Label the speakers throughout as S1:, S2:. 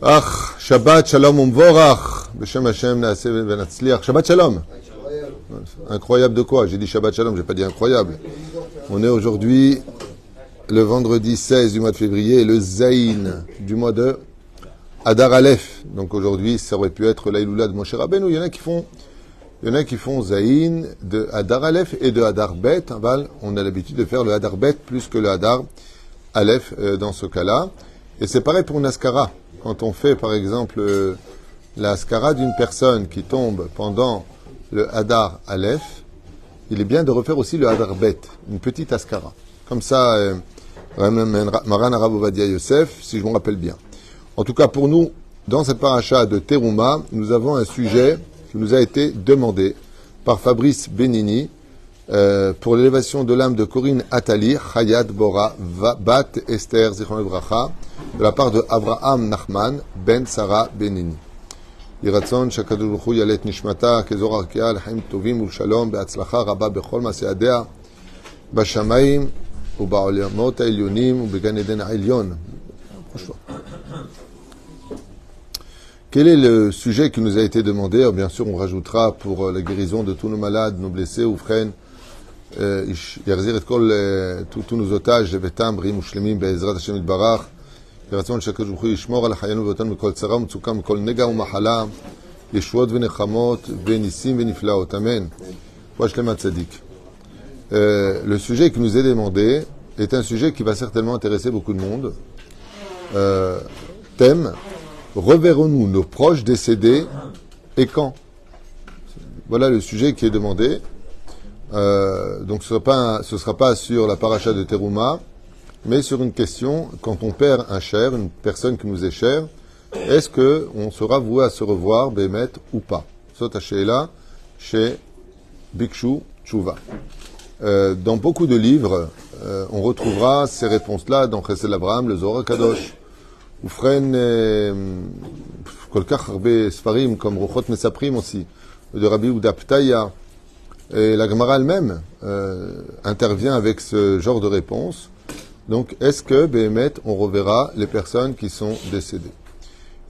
S1: Ach, Shabbat Shalom Umvorach, Beshem Hashem Naaseh Venatzliach. Shabbat Shalom. Incroyable de quoi? J'ai dit Shabbat Shalom, j'ai pas dit incroyable. On est aujourd'hui le vendredi 16 du mois de février et le Zaïn du mois de Adar Aleph. Donc aujourd'hui, ça aurait pu être l'Aïloula de Moshe Rabbeinu. Il y en a qui font Zaïn de Adar Aleph et de Adar Bet. On a l'habitude de faire le Adar Bet plus que le Adar Aleph dans ce cas-là. Et c'est pareil pour une Askara. Quand on fait, par exemple, la Askara d'une personne qui tombe pendant le Hadar Aleph, il est bien de refaire aussi le Hadar Bet, une petite Askara. Comme ça, Maran Arav Ovadia Yosef, si je me rappelle bien. En tout cas, pour nous, dans cette paracha de Teruma, nous avons un sujet qui nous a été demandé par Fabrice Benini pour l'élévation de l'âme de Corinne Attali, Chayat Bora Bat Esther Zichron Bracha, de la part de Avraham Nachman Ben Sarah Benini. Yiratzon Shakadosh Baruch Hu Yalet Nishmata Kezor Arkia L'Chaim Tovim U'Shalom Be'atzlacha Rabba Bechol Maseadea Bashamayim U'Ba'olamot Ha'Elyonim U'Began Eden Ha'Elyon. Quel est le sujet qui nous a été demandé? Alors, bien sûr, on rajoutera pour la guérison de tous nos malades, nos blessés, ou frères, Yarzir et Kol, tous nos otages, Vetam, Brim, Ushlemim, Be'ezrat Hashem Itbarach, Yiratzon Shakadosh Baruch Hu Yishmor al Hayanu Ve'otan Mikol Tzara U'Metzuka Mikol Nega U'Mahala, Yeshuot Ve'Nechamot, Ve'Nissim Ve'Niflaot. Amen. Washlema Tzadik. Le sujet qui nous est demandé est un sujet qui va certainement intéresser beaucoup de monde. Thème: reverrons-nous nos proches décédés et quand? Voilà le sujet qui est demandé. Donc ce sera pas sur la paracha de Teruma, mais sur une question: quand on perd un cher, une personne qui nous est chère, est-ce que on sera voué à se revoir, Bémet, ou pas? Sot Hasheila chez Bikshu Tshuva. Dans beaucoup de livres, on retrouvera ces réponses-là dans Chesed Abraham, le Zohar Kadosh. Oufren Kolkach Harbe Sfarim, comme Rochot Mesaprim aussi, de Rabbi Yehuda Ptaya. Et la Gemara elle-même intervient avec ce genre de réponse. Donc, est-ce que, Béhémet, on reverra les personnes qui sont décédées?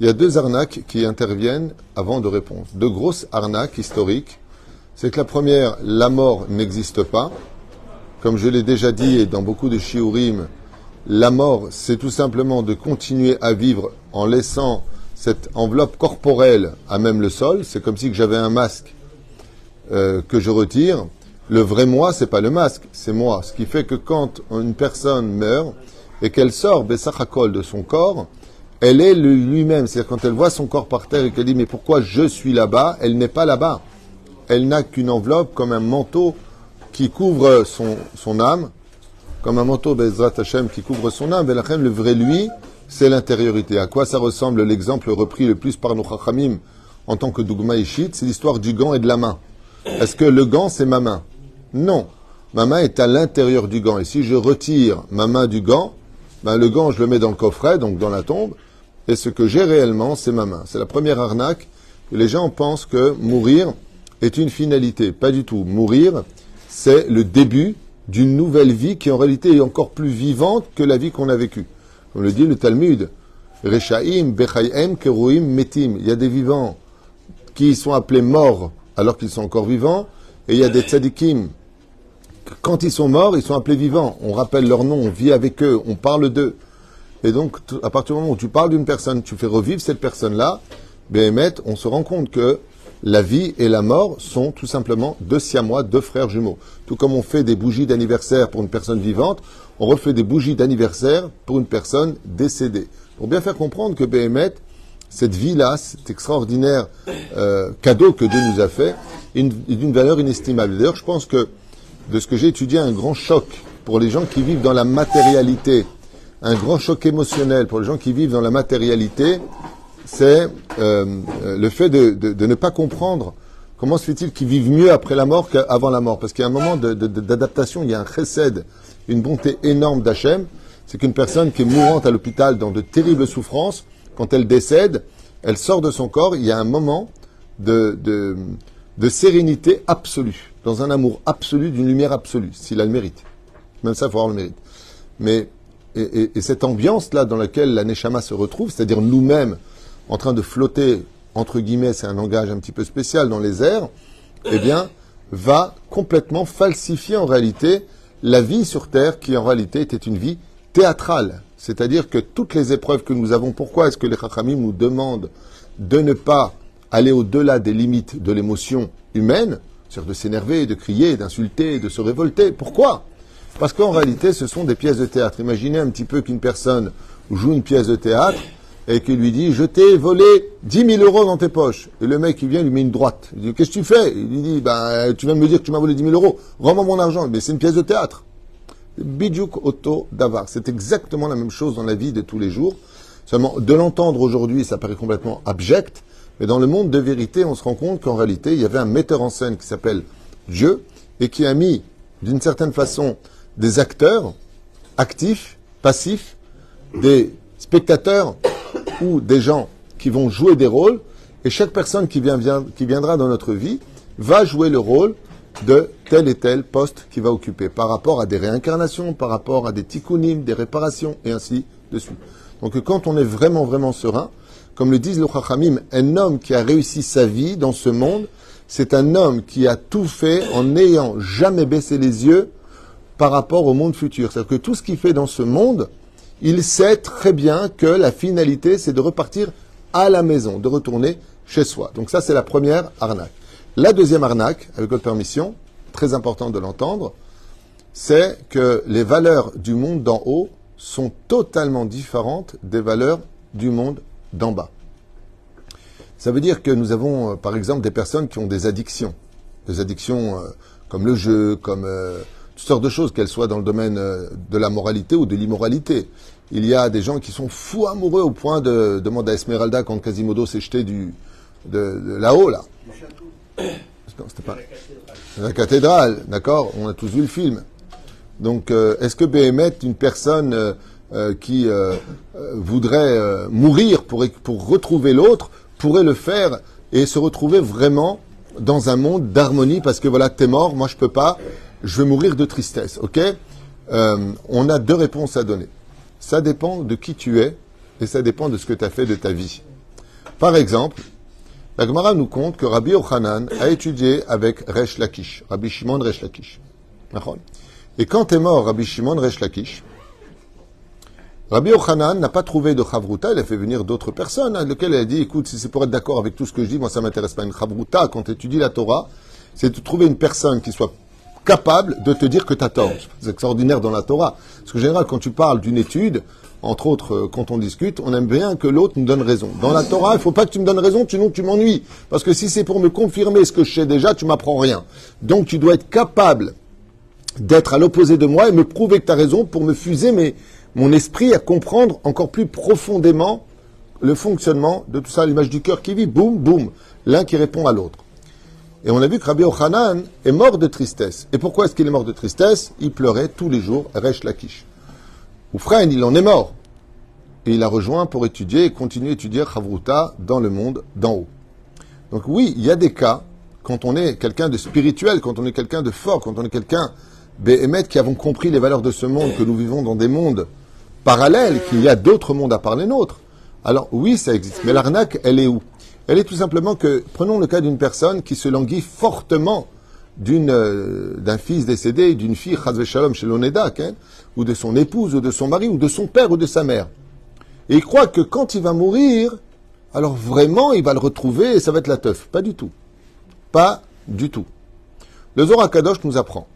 S1: Il y a deux arnaques qui interviennent avant de répondre. Deux grosses arnaques historiques. C'est que la première, la mort n'existe pas. Comme je l'ai déjà dit, et dans beaucoup de shiurim, la mort, c'est tout simplement de continuer à vivre en laissant cette enveloppe corporelle à même le sol. C'est comme si j'avais un masque que je retire. Le vrai moi, c'est pas le masque, c'est moi. Ce qui fait que quand une personne meurt et qu'elle sort Bessachakol de son corps, elle est lui-même. C'est-à-dire quand elle voit son corps par terre et qu'elle dit mais pourquoi je suis là-bas, elle n'est pas là-bas. Elle n'a qu'une enveloppe comme un manteau qui couvre son âme, comme un manteau Bezrat Hashem qui couvre son âme. Et le vrai lui, c'est l'intériorité. À quoi ça ressemble l'exemple repris le plus par nos Chachamim en tant que Dougma Ishit? C'est l'histoire du gant et de la main. Est-ce que le gant, c'est ma main? Non. Ma main est à l'intérieur du gant. Et si je retire ma main du gant, le gant, je le mets dans le coffret, donc dans la tombe. Et ce que j'ai réellement, c'est ma main. C'est la première arnaque. Et les gens pensent que mourir est une finalité. Pas du tout. Mourir, c'est le début d'une nouvelle vie qui en réalité est encore plus vivante que la vie qu'on a vécue. Comme le dit le Talmud, Rechaim, Bechayem, Keruim, Metim. Il y a des vivants qui sont appelés morts alors qu'ils sont encore vivants, et il y a des tzadikim, quand ils sont morts, ils sont appelés vivants. On rappelle leur nom, on vit avec eux, on parle d'eux. Et donc, à partir du moment où tu parles d'une personne, tu fais revivre cette personne-là, Béhémet, on se rend compte que la vie et la mort sont tout simplement deux siamois, deux frères jumeaux. Tout comme on fait des bougies d'anniversaire pour une personne vivante, on refait des bougies d'anniversaire pour une personne décédée. Pour bien faire comprendre que Béhémet, cette vie-là, cet extraordinaire cadeau que Dieu nous a fait, est d'une valeur inestimable. D'ailleurs, je pense que, de ce que j'ai étudié, un grand choc pour les gens qui vivent dans la matérialité, un grand choc émotionnel pour les gens qui vivent dans la matérialité, c'est le fait de ne pas comprendre comment se fait-il qu'ils vivent mieux après la mort qu'avant la mort. Parce qu'il y a un moment d'adaptation, il y a un chesed, une bonté énorme d'Hachem. C'est qu'une personne qui est mourante à l'hôpital dans de terribles souffrances, quand elle décède, elle sort de son corps, il y a un moment de sérénité absolue, dans un amour absolu, d'une lumière absolue, s'il a le mérite. Même ça, il faut avoir le mérite. Mais, et cette ambiance-là dans laquelle la Neshama se retrouve, c'est-à-dire nous-mêmes, en train de flotter, entre guillemets, c'est un langage un petit peu spécial dans les airs, eh bien, va complètement falsifier en réalité la vie sur Terre qui en réalité était une vie théâtrale. C'est-à-dire que toutes les épreuves que nous avons, pourquoi est-ce que les Chachamim nous demandent de ne pas aller au-delà des limites de l'émotion humaine, c'est-à-dire de s'énerver, de crier, d'insulter, de se révolter. Pourquoi ? Parce qu'en réalité, ce sont des pièces de théâtre. Imaginez un petit peu qu'une personne joue une pièce de théâtre et qu'il lui dit « Je t'ai volé 10 000 euros dans tes poches ». Et le mec, il vient, lui met une droite. Il dit « Qu'est-ce que tu fais ?» Il lui dit « Tu viens de me dire que tu m'as volé 10 000 euros. Rends-moi mon argent. » Mais c'est une pièce de théâtre. Bidjouk Otto Davar. C'est exactement la même chose dans la vie de tous les jours. Seulement, de l'entendre aujourd'hui, ça paraît complètement abject. Mais dans le monde de vérité, on se rend compte qu'en réalité, il y avait un metteur en scène qui s'appelle Dieu et qui a mis, d'une certaine façon, des acteurs actifs, passifs, des spectateurs ou des gens qui vont jouer des rôles. Et chaque personne qui viendra dans notre vie va jouer le rôle de tel et tel poste qu'il va occuper par rapport à des réincarnations, par rapport à des tikkunim, des réparations, et ainsi de suite. Donc quand on est vraiment, vraiment serein, comme le disent les Chachamim, un homme qui a réussi sa vie dans ce monde, c'est un homme qui a tout fait en n'ayant jamais baissé les yeux par rapport au monde futur. C'est-à-dire que tout ce qu'il fait dans ce monde, il sait très bien que la finalité, c'est de repartir à la maison, de retourner chez soi. Donc ça, c'est la première arnaque. La deuxième arnaque, avec votre permission, très important de l'entendre, c'est que les valeurs du monde d'en haut sont totalement différentes des valeurs du monde d'en bas. Ça veut dire que nous avons, par exemple, des personnes qui ont des addictions comme le jeu, comme toutes sortes de choses, qu'elles soient dans le domaine de la moralité ou de l'immoralité. Il y a des gens qui sont fous amoureux au point de demander à Esmeralda quand Quasimodo s'est jeté de là-haut, là. Non, c'était pas la cathédrale, d'accord. On a tous vu le film. Donc, est-ce que Béhémet, une personne qui voudrait mourir pour retrouver l'autre, pourrait le faire et se retrouver vraiment dans un monde d'harmonie parce que voilà, t'es mort, moi je peux pas, je vais mourir de tristesse, ok. On a deux réponses à donner. Ça dépend de qui tu es et ça dépend de ce que tu as fait de ta vie. Par exemple, la Gemara nous compte que Rabbi Yochanan a étudié avec Resh Lakish, Rabbi Shimon Resh Lakish. Et quand est mort Rabbi Shimon Resh Lakish, Rabbi Yochanan n'a pas trouvé de chavruta, il a fait venir d'autres personnes, lesquelles il a dit, écoute, si c'est pour être d'accord avec tout ce que je dis, moi ça m'intéresse pas. Une chavruta, quand tu étudies la Torah, c'est de trouver une personne qui soit capable de te dire que tu as tort. C'est extraordinaire dans la Torah. Parce qu'en général, quand tu parles d'une étude, entre autres, quand on discute, on aime bien que l'autre nous donne raison. Dans la Torah, il ne faut pas que tu me donnes raison, sinon tu m'ennuies. Parce que si c'est pour me confirmer ce que je sais déjà, tu m'apprends rien. Donc tu dois être capable d'être à l'opposé de moi et me prouver que tu as raison pour me fuser mon esprit à comprendre encore plus profondément le fonctionnement de tout ça, l'image du cœur qui vit, boum, boum, l'un qui répond à l'autre. Et on a vu que Rabbi Yochanan est mort de tristesse. Et pourquoi est-ce qu'il est mort de tristesse? Il pleurait tous les jours, Resh Lakish. Oufraïn, il en est mort. Et il a rejoint pour étudier et continuer à étudier Chavruta dans le monde d'en haut. Donc oui, il y a des cas, quand on est quelqu'un de spirituel, quand on est quelqu'un de fort, quand on est quelqu'un, Béhémet, qui avons compris les valeurs de ce monde, que nous vivons dans des mondes parallèles, qu'il y a d'autres mondes à part les nôtres. Alors oui, ça existe. Mais l'arnaque, elle est où? Elle est tout simplement que, prenons le cas d'une personne qui se languit fortement d'un fils décédé, d'une fille, Chazve Shalom, chez l'Onedak, ou de son épouse, ou de son mari, ou de son père, ou de sa mère. Et il croit que quand il va mourir, alors vraiment, il va le retrouver et ça va être la teuf. Pas du tout. Pas du tout. Le Zohar HaKadosh nous apprend.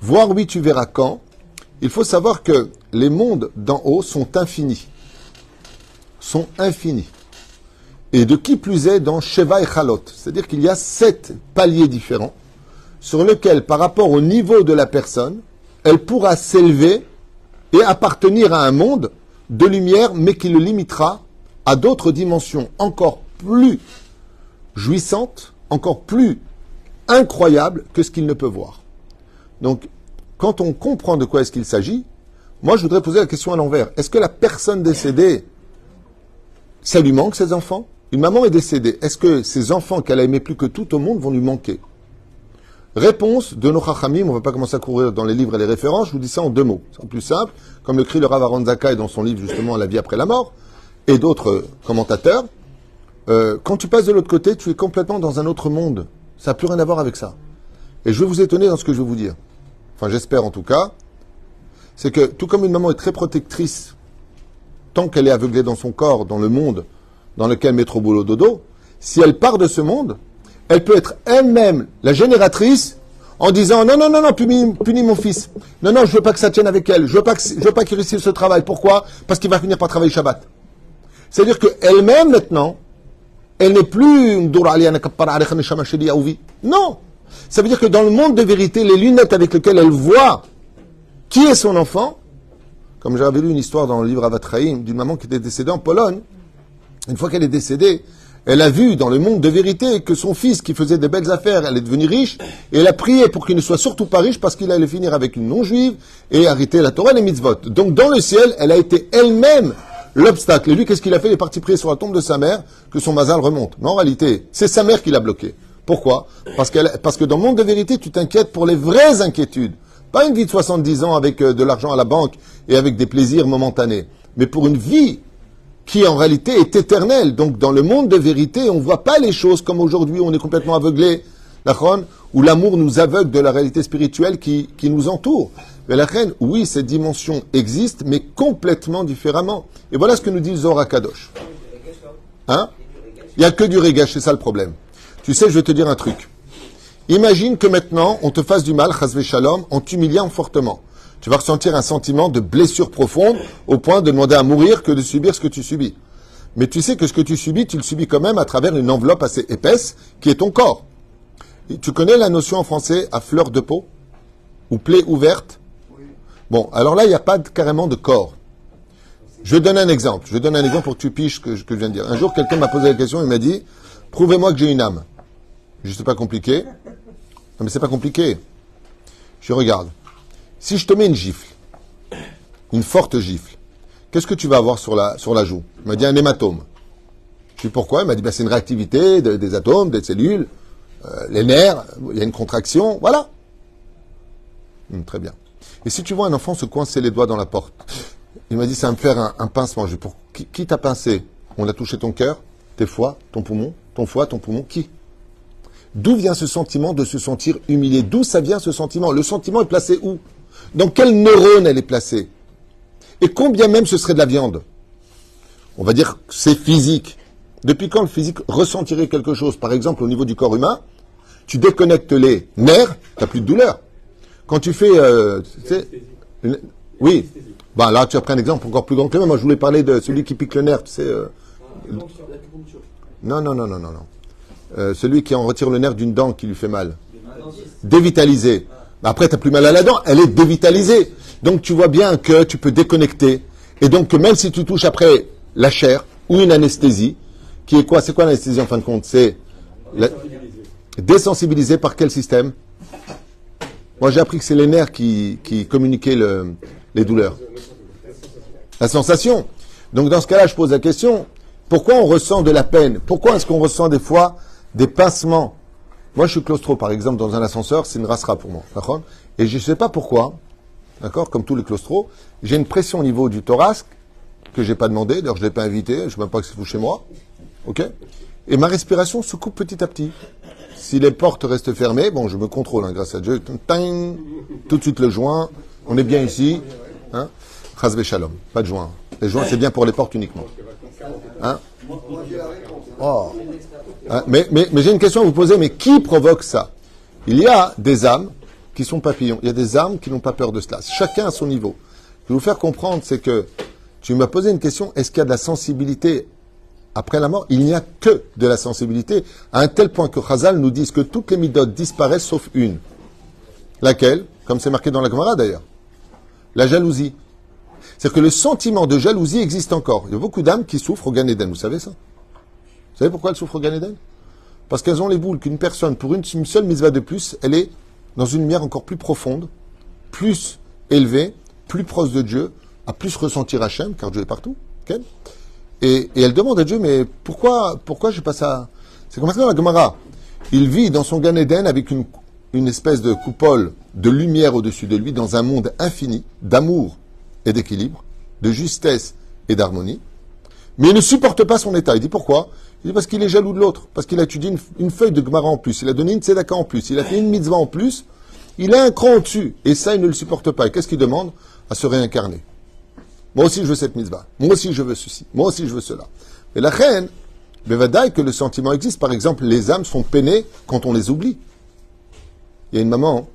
S1: Voir oui, tu verras quand. Il faut savoir que les mondes d'en haut sont infinis. Sont infinis. Et de qui plus est dans Sheva et Chalot. C'est-à-dire qu'il y a 7 paliers différents sur lesquels, par rapport au niveau de la personne, elle pourra s'élever et appartenir à un monde de lumière, mais qui le limitera à d'autres dimensions encore plus jouissantes, encore plus incroyables que ce qu'il ne peut voir. Donc, quand on comprend de quoi est-ce qu'il s'agit, moi je voudrais poser la question à l'envers. Est-ce que la personne décédée, ça lui manque ses enfants? Une maman est décédée. Est-ce que ses enfants qu'elle a aimés plus que tout au monde vont lui manquer? Réponse de nos chachamim, on ne va pas commencer à courir dans les livres et les références, je vous dis ça en 2 mots. C'est plus simple, comme le crie le Rav Aron Zakkai dans son livre justement La vie après la mort, et d'autres commentateurs. Quand tu passes de l'autre côté, tu es complètement dans un autre monde. Ça n'a plus rien à voir avec ça. Et je vais vous étonner dans ce que je vais vous dire. Enfin, j'espère en tout cas. C'est que tout comme une maman est très protectrice, tant qu'elle est aveuglée dans son corps, dans le monde dans lequel met trop boulot dodo, si elle part de ce monde, elle peut être elle-même la génératrice en disant non, non, non, non, punis mon fils. Non, non, je veux pas que ça tienne avec elle. Je veux pas qu'il réussisse ce travail. Pourquoi? Parce qu'il va finir par travailler Shabbat. C'est-à-dire qu'elle-même, maintenant, elle n'est plus non. Ça veut dire que dans le monde de vérité, les lunettes avec lesquelles elle voit qui est son enfant, comme j'avais lu une histoire dans le livre Avatraïm d'une maman qui était décédée en Pologne, une fois qu'elle est décédée, elle a vu dans le monde de vérité que son fils qui faisait des belles affaires allait devenir riche, et elle a prié pour qu'il ne soit surtout pas riche parce qu'il allait finir avec une non-juive et arrêter la Torah et les mitzvot. Donc dans le ciel, elle a été elle-même l'obstacle. Et lui, qu'est-ce qu'il a fait? Il est parti prier sur la tombe de sa mère que son mazal remonte. Mais en réalité, c'est sa mère qui l'a bloqué. Pourquoi? Parce que dans le monde de vérité, tu t'inquiètes pour les vraies inquiétudes. Pas une vie de 70 ans avec de l'argent à la banque et avec des plaisirs momentanés, mais pour une vie qui en réalité est éternelle. Donc dans le monde de vérité, on ne voit pas les choses comme aujourd'hui, on est complètement aveuglé, où l'amour nous aveugle de la réalité spirituelle qui nous entoure. Mais la reine, oui, cette dimension existe, mais complètement différemment. Et voilà ce que nous dit le Zohar Kadosh. Hein? Il n'y a que du régash, c'est ça le problème. Tu sais, je vais te dire un truc. Imagine que maintenant, on te fasse du mal, chas shalom, en t'humiliant fortement. Tu vas ressentir un sentiment de blessure profonde au point de demander à mourir que de subir ce que tu subis. Mais tu sais que ce que tu subis, tu le subis quand même à travers une enveloppe assez épaisse qui est ton corps. Et tu connais la notion en français à fleur de peau ou plaie ouverte? Bon, alors là, il n'y a pas carrément de corps. Je vais donner un exemple. Je vais donner un exemple pour que tu piches ce que je viens de dire. Un jour, quelqu'un m'a posé la question, il m'a dit « Prouvez-moi que j'ai une âme. » Je dis « C'est pas compliqué. » Non, mais c'est pas compliqué. Je regarde. Si je te mets une gifle, une forte gifle, qu'est-ce que tu vas avoir sur la joue? Il m'a dit un hématome. Je dis pourquoi? Il m'a dit c'est une réactivité des atomes, des cellules, les nerfs, il y a une contraction, voilà. Très bien. Et si tu vois un enfant se coincer les doigts dans la porte, il m'a dit ça va me faire un pincement. Je dis qui t'a pincé? On a touché ton cœur, tes foies, ton poumon, ton foie, ton poumon, qui? D'où vient ce sentiment de se sentir humilié? D'où ça vient ce sentiment? Le sentiment est placé où? Dans quel neurone elle est placée? Et combien même ce serait de la viande? On va dire que c'est physique. Depuis quand le physique ressentirait quelque chose? Par exemple, au niveau du corps humain, tu déconnectes les nerfs, tu n'as plus de douleur. Quand tu fais... oui. Bah là, tu as pris un exemple encore plus grand que le même. Moi, je voulais parler de celui qui pique le nerf, tu sais... Non. Celui qui en retire le nerf d'une dent qui lui fait mal. Dévitalisé. Après, tu n'as plus mal à la dent, elle est dévitalisée. Donc, tu vois bien que tu peux déconnecter. Et donc, que même si tu touches après la chair ou une anesthésie, qui est quoi? C'est quoi l'anesthésie en fin de compte? C'est désensibilisé par quel système? Moi, j'ai appris que c'est les nerfs qui communiquaient les douleurs. La sensation. Donc, dans ce cas-là, je pose la question, pourquoi on ressent de la peine? Pourquoi est-ce qu'on ressent des fois des pincements? Moi, je suis claustro, par exemple, dans un ascenseur, c'est une rasera pour moi. D'accord? Et je ne sais pas pourquoi, d'accord, comme tous les claustros, j'ai une pression au niveau du thorax que je n'ai pas demandé, d'ailleurs je ne l'ai pas invité, je ne sais même pas que c'est fou chez moi. Ok? Et ma respiration se coupe petit à petit. Si les portes restent fermées, bon, je me contrôle, hein, grâce à Dieu. Ting, tout de suite le joint, on est bien ici. Hein? Chas shalom, pas de joint. Les joints, c'est bien pour les portes uniquement. Hein? Oh. Hein? Mais j'ai une question à vous poser, mais qui provoque ça? Il y a des âmes qui sont papillons. Il y a des âmes qui n'ont pas peur de cela. Chacun à son niveau. Je vais vous faire comprendre, c'est que tu m'as posé une question, est-ce qu'il y a de la sensibilité après la mort? Il n'y a que de la sensibilité, à un tel point que Chazal nous dit que toutes les midotes disparaissent sauf une. Laquelle? Comme c'est marqué dans la Gemara d'ailleurs. La jalousie. C'est-à-dire que le sentiment de jalousie existe encore. Il y a beaucoup d'âmes qui souffrent au Gan Eden, vous savez ça? Vous savez pourquoi elles souffrent au Gan Eden? Parce qu'elles ont les boules qu'une personne, pour une seule mitzvah de plus, elle est dans une lumière encore plus profonde, plus élevée, plus proche de Dieu, à plus ressentir Hachem, car Dieu est partout. Okay? Et elle demande à Dieu, mais pourquoi je passe à... C'est comme ça dans la Gemara. Il vit dans son Gan Eden avec une espèce de coupole de lumière au-dessus de lui, dans un monde infini, d'amour et d'équilibre, de justesse et d'harmonie. Mais il ne supporte pas son état. Il dit pourquoi? Il dit parce qu'il est jaloux de l'autre. Parce qu'il a étudié une feuille de Gemara en plus. Il a donné une tzedaka en plus. Il a fait une mitzvah en plus. Il a un cran au-dessus. Et ça, il ne le supporte pas. Et qu'est-ce qu'il demande? À se réincarner. Moi aussi, je veux cette mitzvah. Moi aussi, je veux ceci. Moi aussi, je veux cela. Et la reine, bevadaï que le sentiment existe. Par exemple, les âmes sont peinées quand on les oublie. Il y a une maman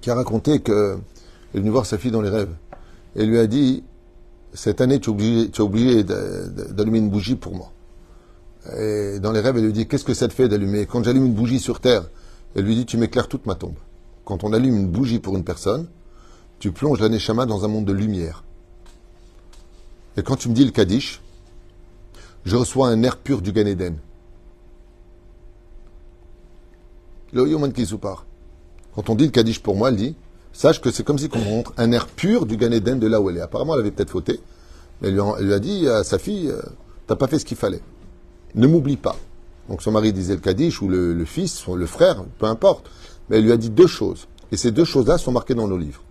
S1: qui a raconté qu'elle est venue voir sa fille dans les rêves. Et lui a dit, cette année, tu es obligé d'allumer une bougie pour moi. Et dans les rêves, elle lui dit, qu'est-ce que ça te fait d'allumer? Quand j'allume une bougie sur terre, elle lui dit, tu m'éclaires toute ma tombe. Quand on allume une bougie pour une personne, tu plonges la Neshama dans un monde de lumière. Et quand tu me dis le Kaddish, je reçois un air pur du Gan Eden. Quand on dit le Kaddish pour moi, elle dit, sache que c'est comme si on montre un air pur du Gan Eden de là où elle est. Apparemment, elle avait peut-être fauté, mais elle lui a dit à sa fille, t'as pas fait ce qu'il fallait. Ne m'oublie pas. Donc son mari disait le Kaddish, ou le fils, ou le frère, peu importe. Mais elle lui a dit deux choses. Et ces deux choses-là sont marquées dans nos livres.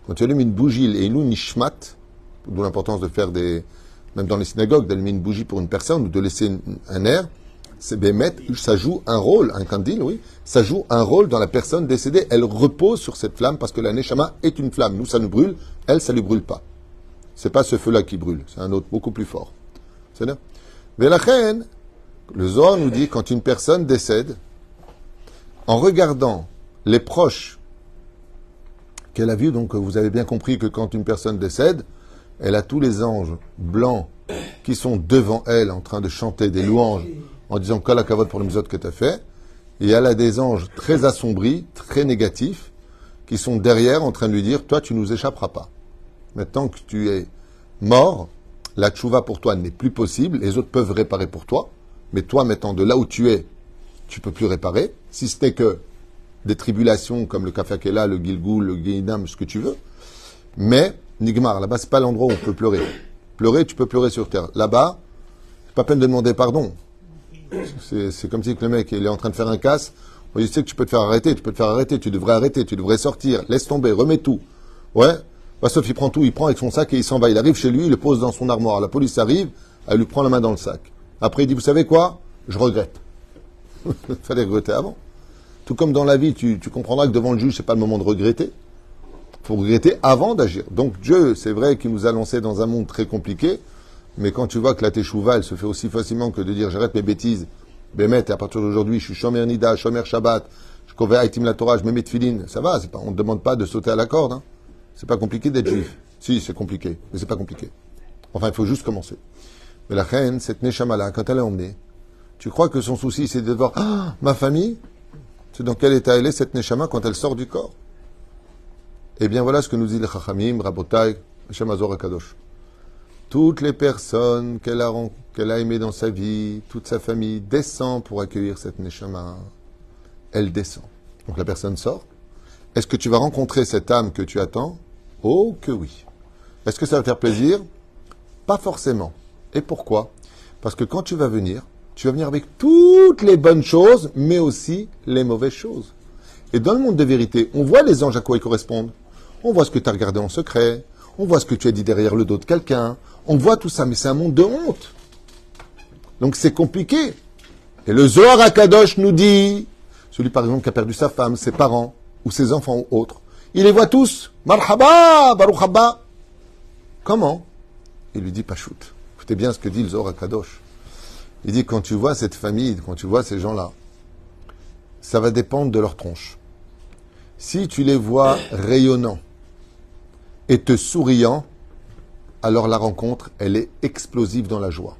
S1: Quand tu allumes une bougie, et Ilou Nishmat, d'où l'importance de faire même dans les synagogues, d'allumer une bougie pour une personne, ou de laisser un air, c'est Bémet, ça joue un rôle, un candile, oui, ça joue un rôle dans la personne décédée. Elle repose sur cette flamme parce que la Neshama est une flamme. Nous, ça nous brûle, elle, ça ne lui brûle pas. C'est pas ce feu-là qui brûle, c'est un autre beaucoup plus fort. C'est-à-dire, mais la reine, le Zohar nous dit, quand une personne décède, en regardant les proches qu'elle a vus, donc vous avez bien compris que quand une personne décède, elle a tous les anges blancs qui sont devant elle en train de chanter des louanges en disant Kol hakavod pour le mitzvot que tu as fait. Et elle a des anges très assombris, très négatifs, qui sont derrière en train de lui dire toi, tu nous échapperas pas. Maintenant que tu es mort, la tchouva pour toi n'est plus possible. Les autres peuvent réparer pour toi. Mais toi, maintenant, de là où tu es, tu peux plus réparer. Si ce n'est que des tribulations comme le Kafakela, le Gilgoul, le Guéinam, ce que tu veux. Mais, Nigmar, là-bas, c'est pas l'endroit où on peut pleurer. Pleurer, tu peux pleurer sur terre. Là-bas, c'est pas peine de demander pardon. C'est comme si le mec, il est en train de faire un casse. On dit, tu sais que tu peux te faire arrêter, tu devrais arrêter, tu devrais sortir, laisse tomber, remets tout. Ouais. Bah, sauf il prend tout, il prend avec son sac et il s'en va. Il arrive chez lui, il le pose dans son armoire. La police arrive, elle lui prend la main dans le sac. Après, il dit, vous savez quoi? Je regrette. Fallait regretter avant. Tout comme dans la vie, tu comprendras que devant le juge, c'est pas le moment de regretter. Il faut regretter avant d'agir. Donc Dieu, c'est vrai qu'il nous a lancés dans un monde très compliqué, mais quand tu vois que la teshuva, elle se fait aussi facilement que de dire j'arrête mes bêtises, Bémet, et à partir d'aujourd'hui, je suis Shomer Nida, Shomer Shabbat, je couvre Aitim la Torah, je mets mes tefilines, ça va, on ne te demande pas de sauter à la corde. Hein. C'est pas compliqué d'être juif. Si, c'est compliqué, mais c'est pas compliqué. Enfin, il faut juste commencer. Mais la reine, cette Neshama-là, quand elle est emmenée, tu crois que son souci, c'est de voir ma famille? C'est dans quel état elle est, cette Neshama, quand elle sort du corps? Eh bien, voilà ce que nous dit le Chachamim, Rabotai, Hashem Azor HaKadosh. Toutes les personnes qu'elle a aimées dans sa vie, toute sa famille, descend pour accueillir cette Neshama. Elle descend. Donc la personne sort. Est-ce que tu vas rencontrer cette âme que tu attends? Oh que oui. Est-ce que ça va te faire plaisir? Pas forcément. Et pourquoi? Parce que quand tu vas venir avec toutes les bonnes choses, mais aussi les mauvaises choses. Et dans le monde de vérité, on voit les anges à quoi ils correspondent. On voit ce que tu as regardé en secret. On voit ce que tu as dit derrière le dos de quelqu'un. On voit tout ça, mais c'est un monde de honte. Donc c'est compliqué. Et le Zohar HaKadosh nous dit, celui par exemple qui a perdu sa femme, ses parents, ou ses enfants ou autres, il les voit tous. Marhaba, Baruch haba. Comment? Il lui dit Pachout. Écoutez bien ce que dit le Zohar HaKadosh. Il dit quand tu vois cette famille, quand tu vois ces gens-là, ça va dépendre de leur tronche. Si tu les vois rayonnants et te souriant, alors la rencontre, elle est explosive dans la joie.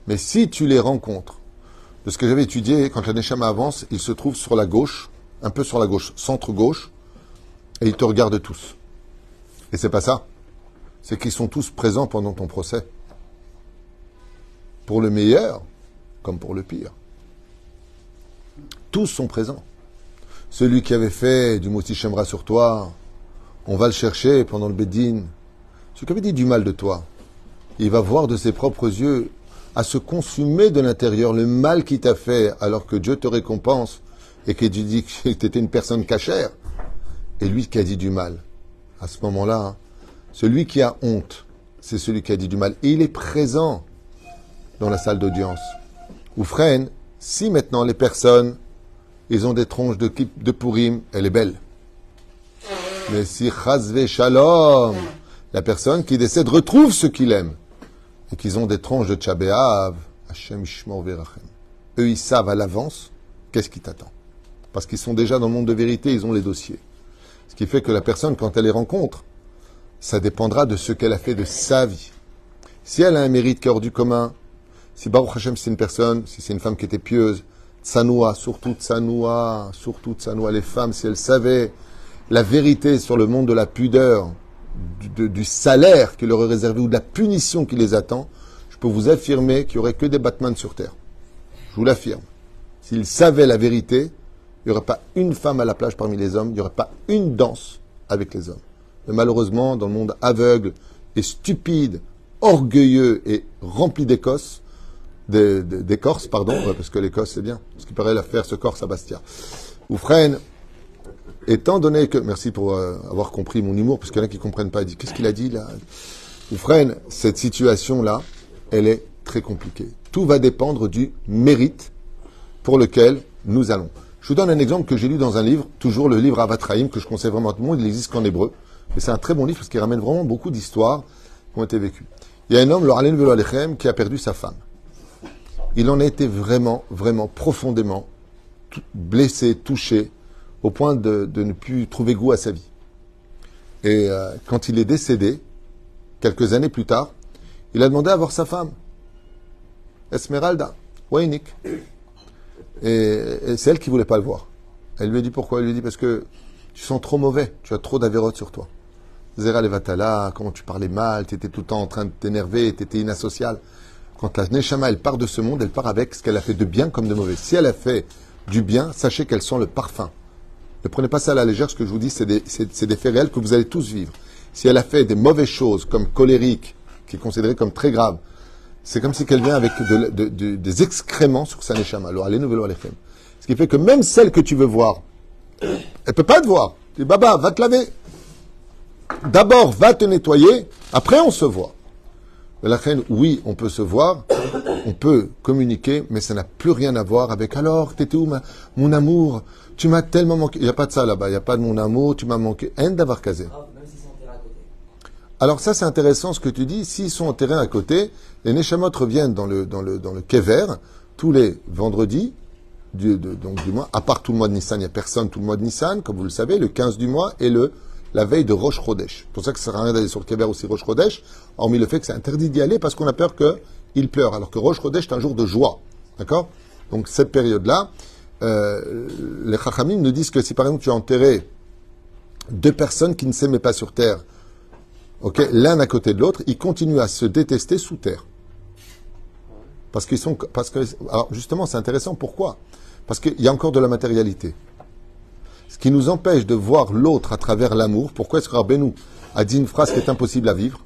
S1: Mais si tu les rencontres, de ce que j'avais étudié, quand la Neshama avance, ils se trouvent sur la gauche, un peu sur la gauche, centre-gauche, et ils te regardent tous. Et c'est pas ça. C'est qu'ils sont tous présents pendant ton procès. Pour le meilleur, comme pour le pire. Tous sont présents. Celui qui avait fait du Moti Shemra sur toi, on va le chercher pendant le Bédine. Celui qui avait dit du mal de toi, il va voir de ses propres yeux à se consumer de l'intérieur le mal qu'il t'a fait alors que Dieu te récompense et que Dieu dit que tu étais une personne cachère. Et lui qui a dit du mal, à ce moment-là, celui qui a honte, c'est celui qui a dit du mal. Et il est présent dans la salle d'audience. Ou freine, si maintenant les personnes, ils ont des tronches de Purim, elle est belle. Mais si chazve shalom, la personne qui décède retrouve ce qu'il aime, et qu'ils ont des tronches de Tchabéav, Hashem Ishmor Verachem. Eux, ils savent à l'avance qu'est-ce qui t'attend. Parce qu'ils sont déjà dans le monde de vérité, ils ont les dossiers. Ce qui fait que la personne, quand elle les rencontre, ça dépendra de ce qu'elle a fait de sa vie. Si elle a un mérite qui est hors du commun, si Baruch Hashem c'est une personne, si c'est une femme qui était pieuse, Tsanoua, surtout Tsanoua, les femmes, si elles savaient la vérité sur le monde de la pudeur, du salaire qui leur est réservé ou de la punition qui les attend, je peux vous affirmer qu'il n'y aurait que des Batman sur Terre. Je vous l'affirme. S'ils savaient la vérité, il n'y aurait pas une femme à la plage parmi les hommes, il n'y aurait pas une danse avec les hommes. Mais malheureusement, dans le monde aveugle et stupide, orgueilleux et rempli d'écorces, parce que l'Écosse c'est bien, ce qui paraît l'affaire ce Corse à Bastia. Oufren, étant donné que, merci pour avoir compris mon humour, parce qu'il y en a qui ne comprennent pas, il dit, qu'est-ce qu'il a dit là? Oufren, cette situation-là, elle est très compliquée. Tout va dépendre du mérite pour lequel nous allons. Je vous donne un exemple que j'ai lu dans un livre, toujours le livre Avatraïm, que je conseille vraiment à tout le monde, il n'existe qu'en hébreu. Mais c'est un très bon livre parce qu'il ramène vraiment beaucoup d'histoires qui ont été vécues. Il y a un homme, l'Oralen Velo Alechem, qui a perdu sa femme. Il en a été vraiment, vraiment profondément blessé, touché, au point de ne plus trouver goût à sa vie. Et quand il est décédé, quelques années plus tard, il a demandé à voir sa femme, Esmeralda, Weinik. Et c'est elle qui voulait pas le voir. Elle lui a dit pourquoi? Elle lui a dit parce que tu sens trop mauvais, tu as trop d'avérotes sur toi. Zera Levatala, comment tu parlais mal, tu étais tout le temps en train de t'énerver, tu étais inassocial. Quand la Neshama, elle part de ce monde, elle part avec ce qu'elle a fait de bien comme de mauvais. Si elle a fait du bien, sachez qu'elle sent le parfum. Ne prenez pas ça à la légère, ce que je vous dis, c'est des faits réels que vous allez tous vivre. Si elle a fait des mauvaises choses, comme colérique, qui est considéré comme très grave, c'est comme si qu'elle vient avec des excréments sur sa Neshama. Alors, allez, nouvelle Alechem. Ce qui fait que même celle que tu veux voir, elle peut pas te voir. Tu dis, Baba, va te laver. D'abord, va te nettoyer, après on se voit. La reine, oui, on peut se voir, on peut communiquer, mais ça n'a plus rien à voir avec alors, t'étais où mon amour, tu m'as tellement manqué. Il n'y a pas de ça là-bas, il n'y a pas de mon amour, tu m'as manqué. Haine d'avoir casé.
S2: Même s'ils sont enterrés à côté.
S1: Alors ça c'est intéressant ce que tu dis, s'ils sont enterrés à côté, les Neshamot reviennent dans le Kever tous les vendredis, donc du mois, à part tout le mois de Nissan, il n'y a personne tout le mois de Nissan, comme vous le savez, le 15 du mois et la veille de Rosh Chodesh. C'est pour ça que ça ne sert à rien d'aller sur le Kever aussi Rosh Chodesh, hormis le fait que c'est interdit d'y aller parce qu'on a peur qu'il pleure, alors que Rosh Chodesh est un jour de joie. D'accord? Donc cette période-là, les Chachamim nous disent que si par exemple tu as enterré deux personnes qui ne s'aimaient pas sur terre, ok, l'un à côté de l'autre, ils continuent à se détester sous terre. Alors justement, c'est intéressant. Pourquoi? Parce qu'il y a encore de la matérialité. Ce qui nous empêche de voir l'autre à travers l'amour. Pourquoi est-ce que Rabbeinu a dit une phrase qui est impossible à vivre,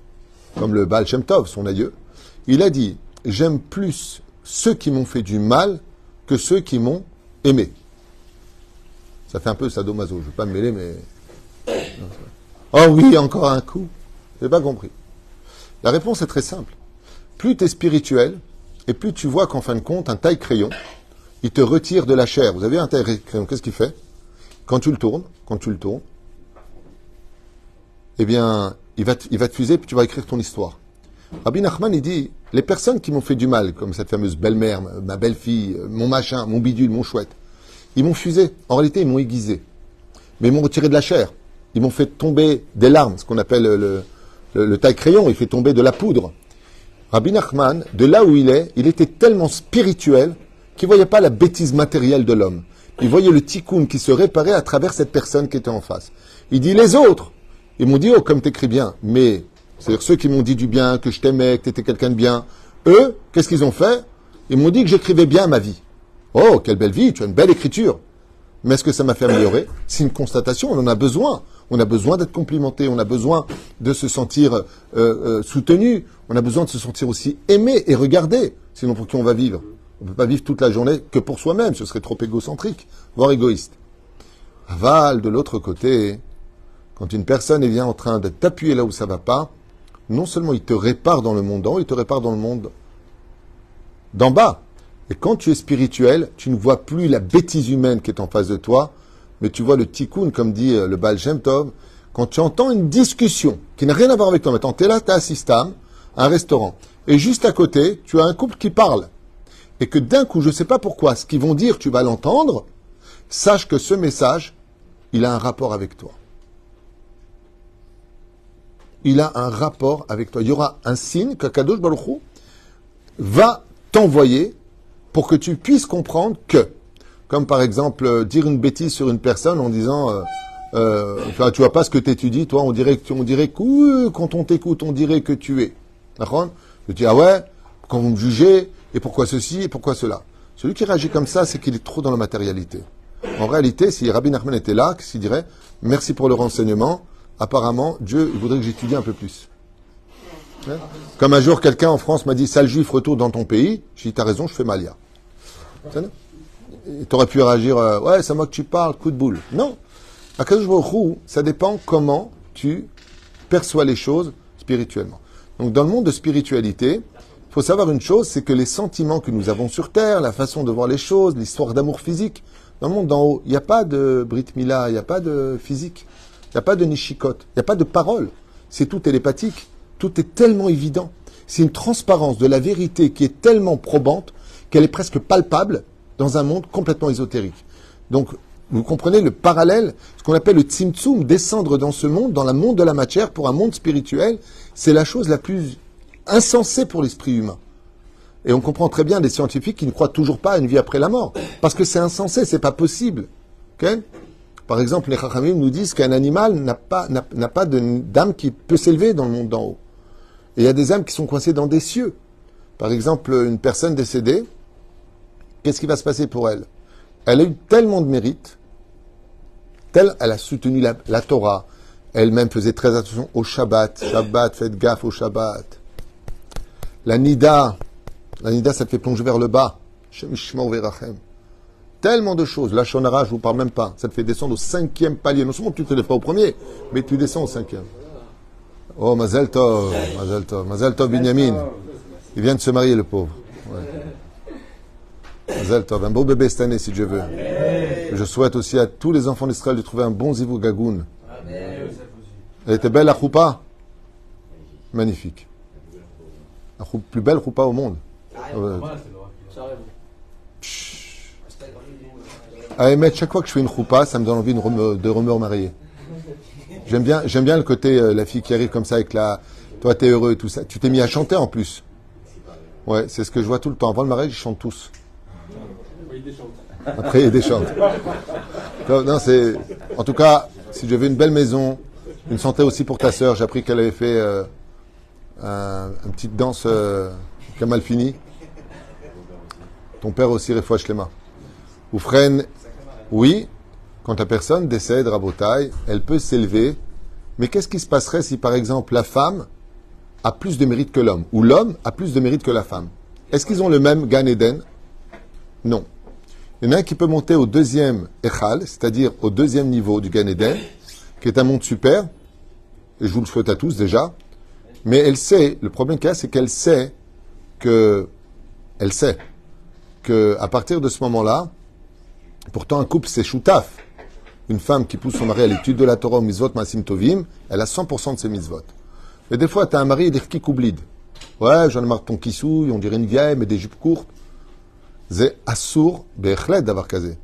S1: comme le Baal Shem Tov, son aïeux? Il a dit, j'aime plus ceux qui m'ont fait du mal que ceux qui m'ont aimé. Ça fait un peu sadomaso. Je ne vais pas me mêler, mais... Oh oui, encore un coup. Je n'ai pas compris. La réponse est très simple. Plus tu es spirituel, et plus tu vois qu'en fin de compte, un taille-crayon, il te retire de la chair. Vous avez un taille-crayon, qu'est-ce qu'il fait? Quand tu le tournes, eh bien, il va te fuser, puis tu vas écrire ton histoire. Rabbi Nachman, il dit, les personnes qui m'ont fait du mal, comme cette fameuse belle-mère, ma belle-fille, mon machin, mon bidule, mon chouette, ils m'ont fusé. En réalité, ils m'ont aiguisé. Mais ils m'ont retiré de la chair. Ils m'ont fait tomber des larmes, ce qu'on appelle le taille-crayon, il fait tomber de la poudre. Rabbi Nachman, de là où il était tellement spirituel qu'il ne voyait pas la bêtise matérielle de l'homme. Il voyait le tikkun qui se réparait à travers cette personne qui était en face. Il dit, les autres, ils m'ont dit, oh, comme t'écris bien, mais, c'est-à-dire ceux qui m'ont dit du bien, que je t'aimais, que t'étais quelqu'un de bien, eux, qu'est-ce qu'ils ont fait? Ils m'ont dit que j'écrivais bien ma vie. Oh, quelle belle vie, tu as une belle écriture. Mais est-ce que ça m'a fait améliorer? C'est une constatation, on en a besoin. On a besoin d'être complimenté, on a besoin de se sentir soutenu, on a besoin de se sentir aussi aimé et regardé. Sinon, pour qui on va vivre? On ne peut pas vivre toute la journée que pour soi-même, ce serait trop égocentrique, voire égoïste. Aval, de l'autre côté, quand une personne est bien en train de t'appuyer là où ça ne va pas, non seulement il te répare dans le monde d'en haut, il te répare dans le monde d'en bas. Et quand tu es spirituel, tu ne vois plus la bêtise humaine qui est en face de toi, mais tu vois le tikkun, comme dit le Baal Shem Tov, quand tu entends une discussion qui n'a rien à voir avec toi. Maintenant, tu es là, tu es assisté à un restaurant. Et juste à côté, tu as un couple qui parle. Et que d'un coup, je ne sais pas pourquoi, ce qu'ils vont dire, tu vas l'entendre. Sache que ce message, il a un rapport avec toi. Il a un rapport avec toi. Il y aura un signe qu'Akadosh Baruch Hu va t'envoyer pour que tu puisses comprendre que, comme par exemple, dire une bêtise sur une personne en disant, tu vois pas ce que tu étudies, toi, on dirait que quand on t'écoute, on dirait que tu es. D'accord ? Je dis, ah ouais, quand vous me jugez, et pourquoi ceci, et pourquoi cela. Celui qui réagit comme ça, c'est qu'il est trop dans la matérialité. En réalité, si Rabbi Nachman était là, qu'est-ce qu'il dirait ? Merci pour le renseignement. Apparemment, Dieu il voudrait que j'étudie un peu plus. Hein ? Comme un jour, quelqu'un en France m'a dit, sale juif, retourne dans ton pays. J'ai dit, t'as raison, je fais Malia. T'aurais pu réagir, ouais, c'est à moi que tu parles, coup de boule. Non. À Kadosh Baruch Hu, ça dépend comment tu perçois les choses spirituellement. Donc, dans le monde de spiritualité, il faut savoir une chose, c'est que les sentiments que nous avons sur Terre, la façon de voir les choses, l'histoire d'amour physique, dans le monde d'en haut, il n'y a pas de Brit Mila, il n'y a pas de physique, il n'y a pas de Nishikot, il n'y a pas de parole. C'est tout télépathique, tout est tellement évident. C'est une transparence de la vérité qui est tellement probante qu'elle est presque palpable dans un monde complètement ésotérique. Donc, vous comprenez le parallèle, ce qu'on appelle le tzimtzum, descendre dans ce monde, dans le monde de la matière, pour un monde spirituel, c'est la chose la plus insensée pour l'esprit humain. Et on comprend très bien des scientifiques qui ne croient toujours pas à une vie après la mort. Parce que c'est insensé, c'est pas possible. Okay ? Par exemple, les Chachamim nous disent qu'un animal n'a pas d'âme qui peut s'élever dans le monde d'en haut. Et il y a des âmes qui sont coincées dans des cieux. Par exemple, une personne décédée, qu'est-ce qui va se passer pour elle ? Elle a eu tellement de mérite, elle a soutenu la Torah, elle-même faisait très attention au Shabbat. Shabbat, faites gaffe au Shabbat. La Nida, ça te fait plonger vers le bas. Tellement de choses. La Shonara, je ne vous parle même pas. Ça te fait descendre au 5e palier. Non seulement tu ne te lèves pas au premier, mais tu descends au 5e. Oh, Mazel Tov, Mazel Tov, Mazel Tov Binyamin. Il vient de se marier, le pauvre. Ouais. Mazel Tov, un beau bébé cette année, si Dieu veut. Je souhaite aussi à tous les enfants d'Israël de trouver un bon zivou gagoun. Elle était belle, la choupa. Magnifique. La plus belle choupa au monde. À émettre, chaque fois que je fais une choupa, ça me donne envie de me marier. J'aime bien le côté, la fille qui arrive comme ça avec la... Toi, t'es heureux et tout ça. Tu t'es mis à chanter en plus. Ouais, c'est ce que je vois tout le temps. Avant le mariage, ils chantent tous. Après, ils déchantent. Non, c'est... En tout cas, si je veux une belle maison, une santé aussi pour ta sœur, j'ai appris qu'elle avait fait une petite danse qui a mal fini. Ton père aussi, Refoua Shlema. Oufren, oui, quand la personne décède, Rabotai, elle peut s'élever, mais qu'est-ce qui se passerait si, par exemple, la femme a plus de mérite que l'homme, ou l'homme a plus de mérite que la femme? Est-ce qu'ils ont le même Gan Eden? Non. Il y en a un qui peut monter au deuxième Echal, c'est-à-dire au deuxième niveau du Gan Eden, qui est un monde super, et je vous le souhaite à tous déjà, mais elle sait, le problème qu'il y a, c'est qu'elle sait que à partir de ce moment-là, pourtant un couple c'est choutaf. Une femme qui pousse son mari à l'étude de la Torah, mitzvot, masim tovim, elle a 100% de ses mitzvot. Mais des fois, tu as un mari et des kikoublid. Ouais, j'en ai marre de ton kissouille, on dirait une vieille, mais des jupes courtes. C'est assour, bechlet d'avoir casé.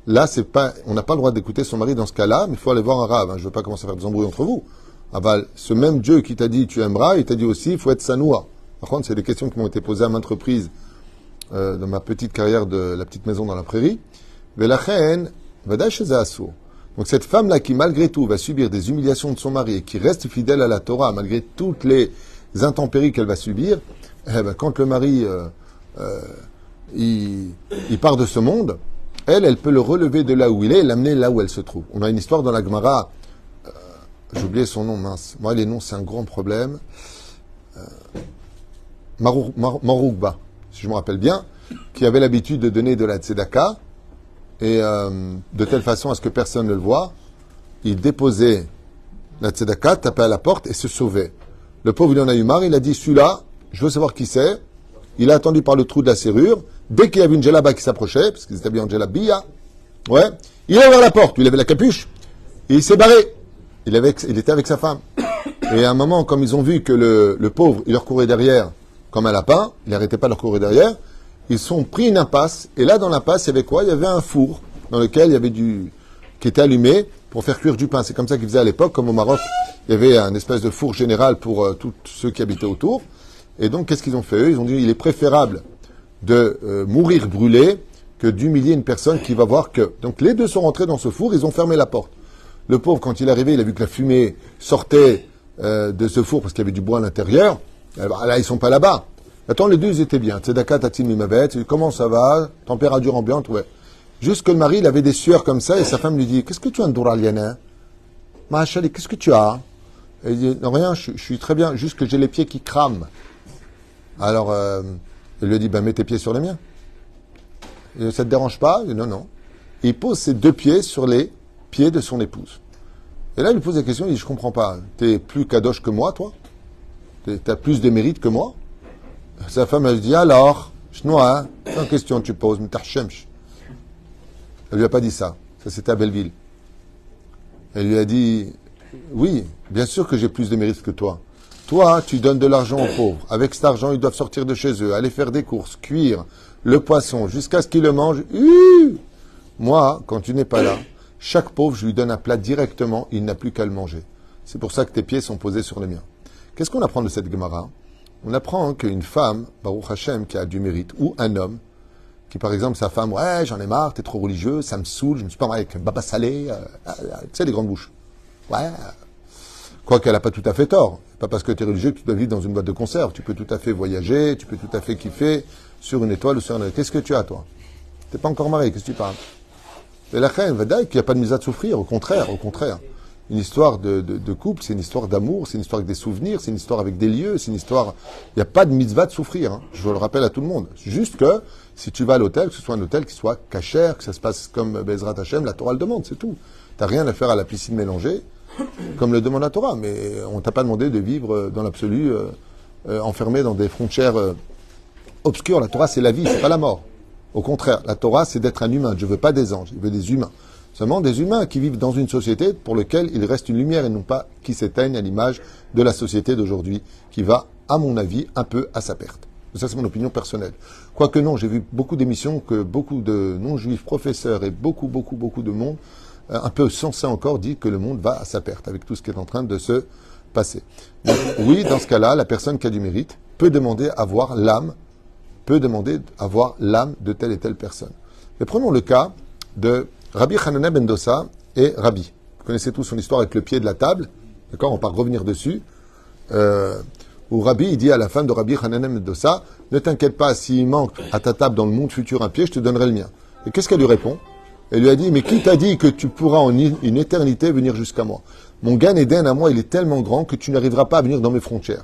S1: Là, c'est pas, on n'a pas le droit d'écouter son mari dans ce cas-là, mais il faut aller voir un rave. Hein. Je veux pas commencer à faire des embrouilles entre vous. Ah bah, ce même Dieu qui t'a dit tu aimeras, il t'a dit aussi il faut être sanoua. Par contre, c'est des questions qui m'ont été posées à maintes reprises dans ma petite carrière de la petite maison dans la prairie. Velachen, vadash chez assour. Donc cette femme-là qui malgré tout va subir des humiliations de son mari et qui reste fidèle à la Torah malgré toutes les intempéries qu'elle va subir, eh ben, quand le mari il part de ce monde, elle peut le relever de là où il est et l'amener là où elle se trouve. On a une histoire dans la Gemara, j'ai oublié son nom, mince. Moi, les noms, c'est un grand problème. Maroukba, si je me rappelle bien, qui avait l'habitude de donner de la tzedaka, et de telle façon à ce que personne ne le voit, il déposait la tzedaka, tapait à la porte et se sauvait. Le pauvre, il en a eu marre, il a dit, celui-là, je veux savoir qui c'est. Il a attendu par le trou de la serrure. Dès qu'il y avait une djellaba qui s'approchait, parce qu'ils étaient bien en djellabia, ouais, il a ouvert la porte, il avait la capuche, et il s'est barré. Il était avec sa femme. Et à un moment, comme ils ont vu que le pauvre, il leur courait derrière comme un lapin, il n'arrêtait pas de leur courir derrière, ils sont pris une impasse. Et là, dans l'impasse, il y avait quoi? Il y avait un four dans lequel il y avait qui était allumé pour faire cuire du pain. C'est comme ça qu'ils faisaient à l'époque, comme au Maroc, il y avait un espèce de four général pour tous ceux qui habitaient autour. Et donc, qu'est-ce qu'ils ont fait eux? Ils ont dit, il est préférable de mourir brûlé que d'humilier une personne qui va voir que... Donc, les deux sont rentrés dans ce four, ils ont fermé la porte. Le pauvre, quand il est arrivé, il a vu que la fumée sortait de ce four parce qu'il y avait du bois à l'intérieur. Alors, là, ils sont pas là-bas. Attends, les deux, ils étaient bien. Tzedaka, tatim, mimavet. Comment ça va? Température ambiante, ouais. Juste que le mari, il avait des sueurs comme ça et sa femme lui dit, qu'est-ce que tu as, Ndouraliana? Mahachali, qu'est-ce que tu as? Et il dit, non, rien, je suis très bien, juste que j'ai les pieds qui crament. Alors, il lui dit, ben, mets tes pieds sur les miens. Et, ça te dérange pas? Il dit, non, non. Et il pose ses deux pieds sur les pieds de son épouse. Et là, il lui pose la question, il dit, je comprends pas. T'es plus kadosh que moi, toi? T'as plus de mérite que moi? Sa femme, elle dit, alors, chnois, sans question, tu poses, mais t'archemch. Elle lui a pas dit ça. Ça, c'était à Belleville. Elle lui a dit, oui, bien sûr que j'ai plus de mérite que toi. Toi, tu donnes de l'argent aux pauvres. Avec cet argent, ils doivent sortir de chez eux, aller faire des courses, cuire le poisson, jusqu'à ce qu'ils le mangent. Moi, quand tu n'es pas là, chaque pauvre, je lui donne un plat directement, il n'a plus qu'à le manger. C'est pour ça que tes pieds sont posés sur les miens. Qu'est-ce qu'on apprend de cette Gemara? On apprend qu'une femme, Baruch Hashem, qui a du mérite, ou un homme, qui par exemple, sa femme, ouais, j'en ai marre, t'es trop religieux, ça me saoule, je me suis pas marié avec Baba Salé, tu sais, les grandes bouches. Ouais. Quoi qu'elle n'a pas tout à fait tort. Pas parce que tu es religieux que tu dois vivre dans une boîte de conserve. Tu peux tout à fait voyager, tu peux tout à fait kiffer sur une étoile ou sur un... Qu'est-ce que tu as, toi? T'es pas encore marié, qu'est-ce que tu parles? Et la reine, Vadaï, qu'il n'y a pas de mise à souffrir, au contraire, au contraire. Une histoire de couple, c'est une histoire d'amour, c'est une histoire avec des souvenirs, c'est une histoire avec des lieux, c'est une histoire... Il n'y a pas de mitzvah de souffrir, hein. Je le rappelle à tout le monde. Juste que, si tu vas à l'hôtel, que ce soit un hôtel qui soit cachère, que ça se passe comme Bezrat Hashem, la Torah le demande, c'est tout. T'as rien à faire à la piscine mélangée, comme le demande la Torah, mais on t'a pas demandé de vivre dans l'absolu, enfermé dans des frontières obscures. La Torah, c'est la vie, c'est pas la mort. Au contraire, la Torah, c'est d'être un humain. Je veux pas des anges, je veux des humains. Seulement des humains qui vivent dans une société pour laquelle il reste une lumière et non pas qui s'éteignent à l'image de la société d'aujourd'hui, qui va, à mon avis, un peu à sa perte. Ça, c'est mon opinion personnelle. Quoique non, j'ai vu beaucoup d'émissions que beaucoup de non-juifs professeurs et beaucoup de monde, un peu sensé encore, dit que le monde va à sa perte avec tout ce qui est en train de se passer. Donc, oui, dans ce cas-là, la personne qui a du mérite peut demander à voir l'âme, de telle et telle personne. Mais prenons le cas de Rabbi Hanania ben Dosa et Rabbi. Vous connaissez tous son histoire avec le pied de la table, d'accord? On va pas revenir dessus. Où Rabbi, il dit à la femme de Rabbi Hanania ben Dosa, ne t'inquiète pas, s'il manque à ta table dans le monde futur un pied, je te donnerai le mien. Et qu'est-ce qu'elle lui répond? Elle lui a dit, mais qui t'a dit que tu pourras en une éternité venir jusqu'à moi? Mon Gan Eden à moi, il est tellement grand que tu n'arriveras pas à venir dans mes frontières.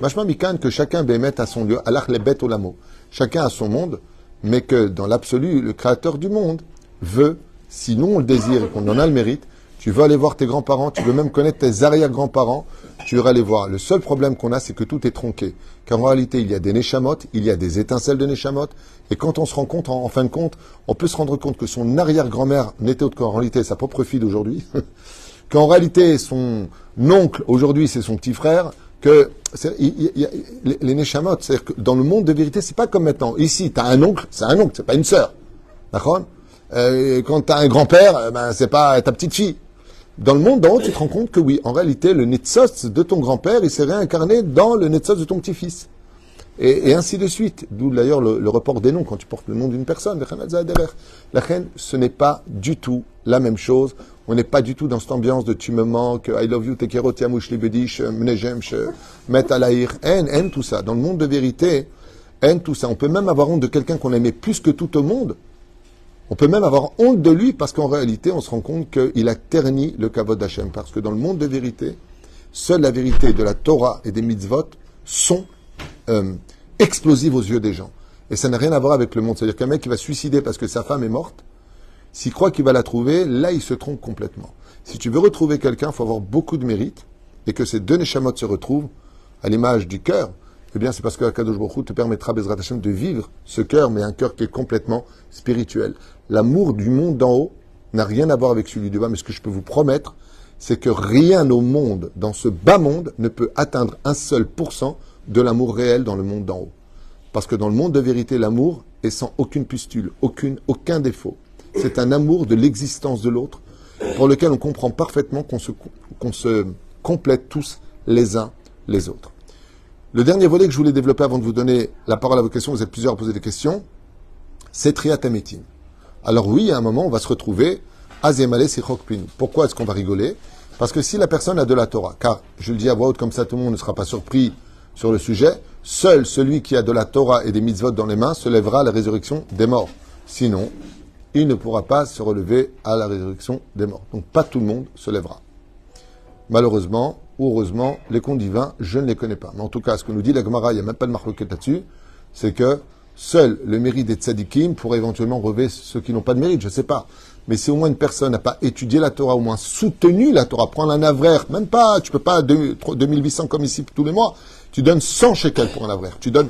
S1: Machma mikan que chacun bémet à son lieu, alach les bêtes au lamo. Chacun a son monde, mais que dans l'absolu, le créateur du monde veut, sinon on le désire et qu'on en a le mérite, tu veux aller voir tes grands-parents, tu veux même connaître tes arrière-grands-parents, tu iras les voir. Le seul problème qu'on a, c'est que tout est tronqué. Car en réalité, il y a des neshamot, il y a des étincelles de neshamot, et quand on se rend compte, en fin de compte, on peut se rendre compte que son arrière-grand-mère n'était autre qu'en réalité sa propre fille d'aujourd'hui, qu'en réalité, son oncle, aujourd'hui, c'est son petit frère, que les neshamot, c'est-à-dire que dans le monde de vérité, c'est pas comme maintenant. Ici, tu as un oncle, c'est pas une sœur. D'accord? Quand tu as un grand-père, ben, c'est pas ta petite fille. Dans le monde d'en haut, tu te rends compte que oui, en réalité, le Netzos de ton grand-père, il s'est réincarné dans le Netzos de ton petit-fils. Et ainsi de suite. D'où d'ailleurs le report des noms, quand tu portes le nom d'une personne. La reine, ce n'est pas du tout la même chose. On n'est pas du tout dans cette ambiance de tu me manques, I love you, tekero, tiamouch, libedish, mnejem, met alaïr, haine, tout ça. Dans le monde de vérité, haine, tout ça. On peut même avoir honte de quelqu'un qu'on aimait plus que tout au monde. On peut même avoir honte de lui parce qu'en réalité, on se rend compte qu'il a terni le kavod d'Hachem. Parce que dans le monde de vérité, seule la vérité de la Torah et des mitzvot sont explosives aux yeux des gens. Et ça n'a rien à voir avec le monde. C'est-à-dire qu'un mec qui va se suicider parce que sa femme est morte, s'il croit qu'il va la trouver, là, il se trompe complètement. Si tu veux retrouver quelqu'un, il faut avoir beaucoup de mérite et que ces deux neshamot se retrouvent. à l'image du cœur, eh bien c'est parce que Akadosh Baruch Hu te permettra, Bezrat Hashem, de vivre ce cœur, mais un cœur qui est complètement spirituel. L'amour du monde d'en haut n'a rien à voir avec celui du bas, mais ce que je peux vous promettre, c'est que rien au monde, dans ce bas monde, ne peut atteindre un seul pourcent de l'amour réel dans le monde d'en haut. Parce que dans le monde de vérité, l'amour est sans aucune pustule, aucun défaut. C'est un amour de l'existence de l'autre, pour lequel on comprend parfaitement qu'on se complète tous les uns les autres. Le dernier volet que je voulais développer avant de vous donner la parole à vos questions, vous êtes plusieurs à poser des questions, c'est Triat Hametim. Alors oui, à un moment, on va se retrouver Azemale Sichok Pinu. Pourquoi est-ce qu'on va rigoler? Parce que si la personne a de la Torah, car je le dis à voix haute comme ça, tout le monde ne sera pas surpris sur le sujet, seul celui qui a de la Torah et des mitzvot dans les mains se lèvera à la résurrection des morts. Sinon, il ne pourra pas se relever à la résurrection des morts. Donc pas tout le monde se lèvera. Malheureusement, ou heureusement, les contes divins, je ne les connais pas. Mais en tout cas, ce que nous dit la Gemara, il n'y a même pas de marloquette là-dessus, c'est que seul le mérite des tzadikim pourrait éventuellement relever ceux qui n'ont pas de mérite, je ne sais pas. Mais si au moins une personne n'a pas étudié la Torah, au moins soutenu la Torah, prendre un avraire, même pas, tu peux pas 2800 comme ici tous les mois, tu donnes 100 shekels pour un avraire. Tu donnes,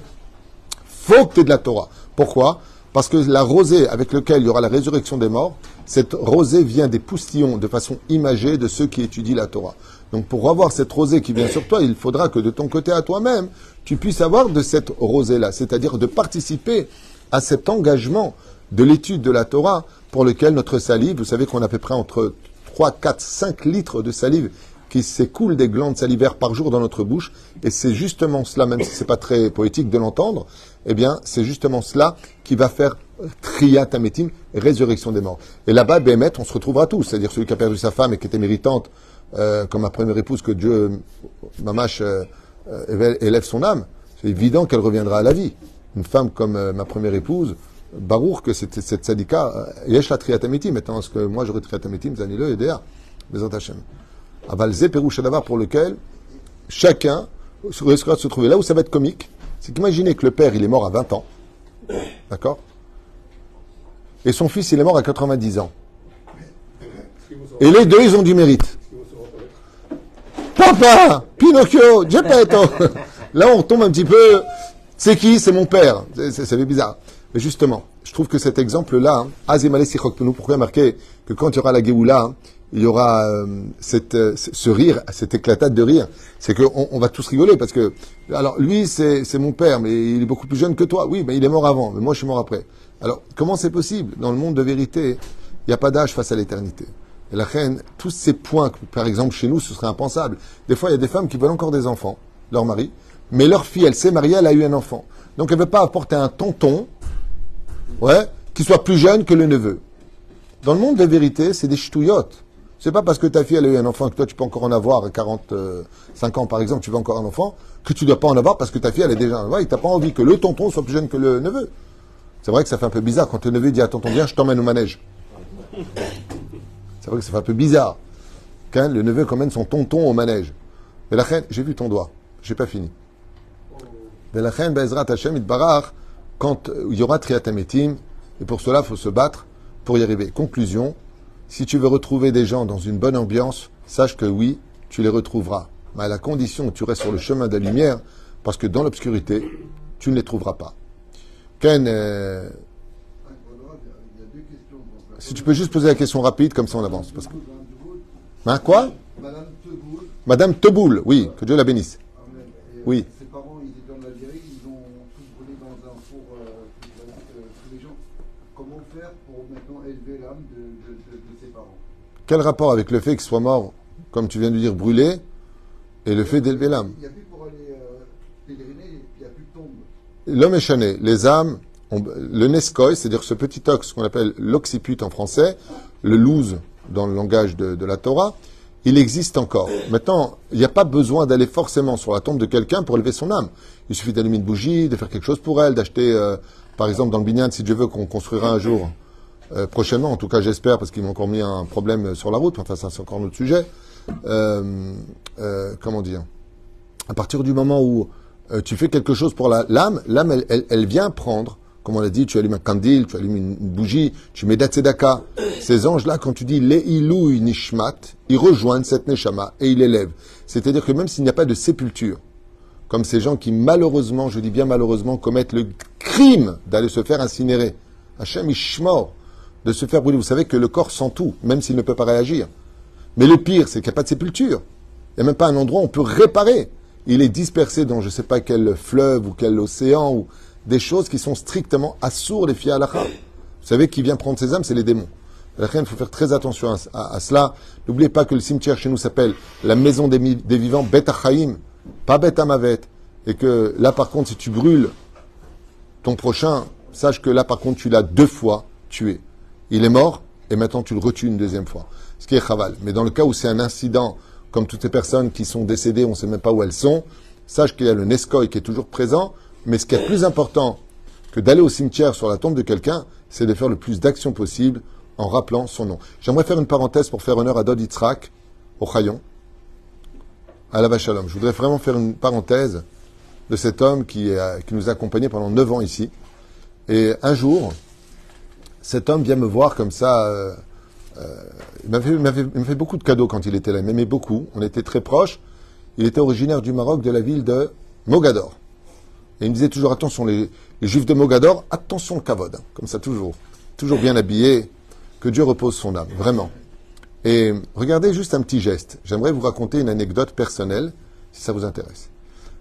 S1: faut que tu aies de la Torah. Pourquoi? Parce que la rosée avec laquelle il y aura la résurrection des morts, cette rosée vient des poustillons de façon imagée de ceux qui étudient la Torah. Donc pour avoir cette rosée qui vient sur toi, il faudra que de ton côté à toi-même, tu puisses avoir de cette rosée-là, c'est-à-dire de participer à cet engagement de l'étude de la Torah pour lequel notre salive, vous savez qu'on a à peu près entre 3, 4, 5 litres de salive qui s'écoule des glandes salivaires par jour dans notre bouche, et c'est justement cela, même si c'est pas très poétique de l'entendre, eh bien, c'est justement cela qui va faire Triat Hametim, résurrection des morts. Et là-bas, Béhémet, on se retrouvera tous, c'est-à-dire celui qui a perdu sa femme et qui était méritante, comme ma première épouse, que Dieu, Mamash, élève son âme, c'est évident qu'elle reviendra à la vie. Une femme comme ma première épouse, Baruch, que cette sadika, yesh la Triat Hametim, maintenant, est-ce que moi j'aurais Triat Hametim, Zanile et Déa, Bezat Hashem. Avalze Perouche Adavar, pour lequel chacun risquera de se trouver. Là où ça va être comique, c'est qu'imaginez que le père, il est mort à 20 ans, d'accord? Et son fils, il est mort à 90 ans. Et les deux, ils ont du mérite. Papa, Pinocchio, Geppetto. Là, on retombe un petit peu. C'est qui? C'est mon père. Ça fait bizarre. Mais justement, je trouve que cet exemple-là, Azemale Sichok Pinu, pourquoi marquer que quand il y aura la Géoula, il y aura ce rire, cette éclatade de rire. C'est qu'on va tous rigoler parce que, alors lui, c'est mon père, mais il est beaucoup plus jeune que toi. Oui, mais il est mort avant, mais moi je suis mort après. Alors, comment c'est possible? Dans le monde de vérité, il n'y a pas d'âge face à l'éternité. Et la reine, tous ces points, par exemple, chez nous, ce serait impensable. Des fois, il y a des femmes qui veulent encore des enfants, leur mari, mais leur fille, elle s'est mariée, elle a eu un enfant. Donc, elle ne veut pas apporter un tonton, qui soit plus jeune que le neveu. Dans le monde de vérité, c'est des ch'touillottes. C'est pas parce que ta fille, elle a eu un enfant, que toi, tu peux encore en avoir à 45 ans, par exemple, tu veux encore un enfant, que tu dois pas en avoir parce que ta fille, elle est déjà, il t'a pas envie que le tonton soit plus jeune que le neveu. C'est vrai que ça fait un peu bizarre quand le neveu dit à tonton, viens, je t'emmène au manège. C'est vrai que ça fait un peu bizarre. Quand le neveu emmène son tonton au manège. Mais la reine, j'ai vu ton doigt. J'ai pas fini. Mais la reine, Bezrat Hashem, Itbarach, quand il y aura Triat Hametim, et pour cela, il faut se battre pour y arriver. Conclusion, si tu veux retrouver des gens dans une bonne ambiance, sache que oui, tu les retrouveras. Mais à la condition que tu restes sur le chemin de la lumière, parce que dans l'obscurité, tu ne les trouveras pas. Ken, si tu peux juste poser la question rapide, comme ça on avance. Parce que... Hein, quoi? Madame Teboul, oui, que Dieu la bénisse. Oui.
S2: Ses parents, ils étaient en Algérie, ils ont tous brûlé dans un four tous les gens. Comment faire pour maintenant élever l'âme de ses parents?
S1: Quel rapport avec le fait qu'ils soient morts, comme tu viens de dire, brûlés, et le fait d'élever l'âme?
S2: Il n'y a plus pour aller pèleriner, il n'y a plus de tombe.
S1: L'homme est chané, les âmes, le nescoy, c'est-à-dire ce petit ox qu'on appelle l'occiput en français, le louz dans le langage de la Torah, il existe encore. Maintenant, il n'y a pas besoin d'aller forcément sur la tombe de quelqu'un pour élever son âme. Il suffit d'allumer une bougie, de faire quelque chose pour elle, d'acheter, par exemple, dans le binyan, si Dieu veut, qu'on construira un jour, prochainement, en tout cas j'espère, parce qu'ils m'ont encore mis un problème sur la route, enfin ça c'est encore un autre sujet. Comment dire? À partir du moment où tu fais quelque chose pour l'âme, elle vient prendre, comme on l'a dit, tu allumes un candil, tu allumes une bougie, tu mets d'Atzedaka. Ces anges-là, quand tu dis Le'ilu Nishmat, ils rejoignent cette Neshama et ils l'élèvent. C'est-à-dire que même s'il n'y a pas de sépulture, comme ces gens qui malheureusement, je dis bien malheureusement, commettent le crime d'aller se faire incinérer. Hachem Ishmor, de se faire brûler. Vous savez que le corps sent tout, même s'il ne peut pas réagir. Mais le pire, c'est qu'il n'y a pas de sépulture. Il n'y a même pas un endroit où on peut réparer. Il est dispersé dans je ne sais pas quel fleuve ou quel océan ou des choses qui sont strictement assourdes les filles à l'akha. Vous savez qui vient prendre ces âmes, c'est les démons. Il faut faire très attention à cela. N'oubliez pas que le cimetière chez nous s'appelle la maison des vivants, Bet Achaim, pas Bet Amavet. Et que là, par contre, si tu brûles ton prochain, sache que là, par contre, tu l'as 2 fois tué. Il est mort, et maintenant tu le retues une 2e fois. Ce qui est chaval. Mais dans le cas où c'est un incident, comme toutes ces personnes qui sont décédées, on ne sait même pas où elles sont, sache qu'il y a le Neskoï qui est toujours présent, mais ce qui est plus important que d'aller au cimetière sur la tombe de quelqu'un, c'est de faire le plus d'actions possible en rappelant son nom. J'aimerais faire une parenthèse pour faire honneur à Dod Yitzhak, au Chayon, à la Vachalom. Je voudrais vraiment faire une parenthèse de cet homme qui nous a accompagnés pendant 9 ans ici. Et un jour, cet homme vient me voir comme ça. Il m'a fait beaucoup de cadeaux quand il était là. Il m'aimait beaucoup. On était très proches. Il était originaire du Maroc, de la ville de Mogador. Et il me disait toujours, attention, les juifs de Mogador, attention le kavod. Comme ça, toujours. Toujours bien habillé. Que Dieu repose son âme. Vraiment. Et regardez juste un petit geste. J'aimerais vous raconter une anecdote personnelle, si ça vous intéresse.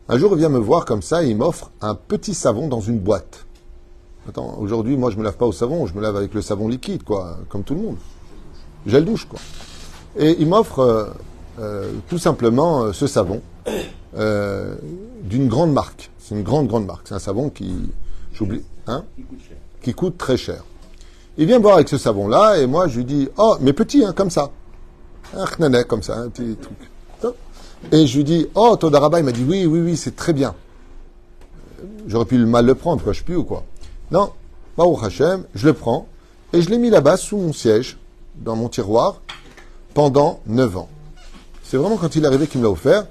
S1: Un jour, il vient me voir comme ça et il m'offre un petit savon dans une boîte. Attends, aujourd'hui, moi, je me lave pas au savon, je me lave avec le savon liquide, quoi, comme tout le monde. Gel douche, quoi. Et il m'offre tout simplement ce savon d'une grande marque. C'est une grande marque. C'est un savon j'oublie, qui coûte très cher. Il vient me voir avec ce savon-là et moi, je lui dis, oh, mais petit, comme ça. Un khnanet, comme ça, un petit truc. Et je lui dis, oh, Todaraba, il m'a dit, oui, c'est très bien. J'aurais pu mal le prendre, quoi, je sais plus ou quoi. Non, Baruch Hashem, je le prends et je l'ai mis là-bas sous mon siège, dans mon tiroir, pendant 9 ans. C'est vraiment quand il est arrivé qu'il me l'a offert.